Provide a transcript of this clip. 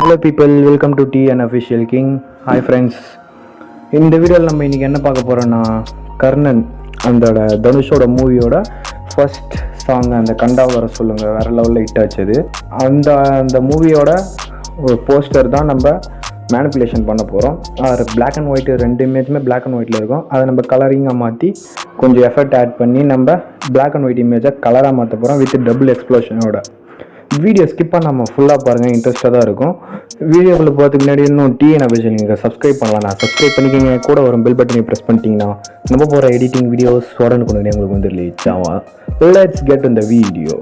Hello people, welcome to T and Official King. Hi friends. இந்த வீடியோவில் நம்ம இன்றைக்கி என்ன பார்க்க போகிறோன்னா கர்ணன் அந்த தனுஷோட மூவியோட ஃபர்ஸ்ட் சாங் அந்த கண்டா வர சொல்லுங்கள் வேறு லெவலில் ஹிட் ஆச்சு. அந்த மூவியோட ஒரு போஸ்டர் தான் நம்ம மேனிப்புலேஷன் பண்ண போகிறோம். அது பிளாக் அண்ட் ஒயிட், ரெண்டு இமேஜுமே பிளாக் அண்ட் ஒயிட்டில் இருக்கும். அதை நம்ம கலரிங்காக மாற்றி கொஞ்சம் எஃபர்ட் ஆட் பண்ணி நம்ம பிளாக் அண்ட் ஒயிட் இமேஜை கலராக மாற்ற போகிறோம் வித் டபுள் எக்ஸ்ப்ளோஷனோட. வீடியோ ஸ்கிப் பண்ணாமல் ஃபுல்லாக பாருங்கள், இன்ட்ரெஸ்ட்டாக தான் இருக்கும். வீடியோக்குள்ளே போகிறதுக்கு முன்னாடி இன்னும் டிஎன் அபிஷன் நீங்கள் சப்ஸ்கிரைப் பண்ணலாம். நான் சப்ஸ்கிரைப் பண்ணிக்கிங்க, கூட ஒரு பெல் பட்டனை ப்ரெஸ் பண்ணிட்டீங்கன்னா நம்ம போகிற எடிட்டிங் வீடியோஸ் உடனுக்குடனே உங்களுக்கு வந்து ரீச் ஆகும். Let's get in the video.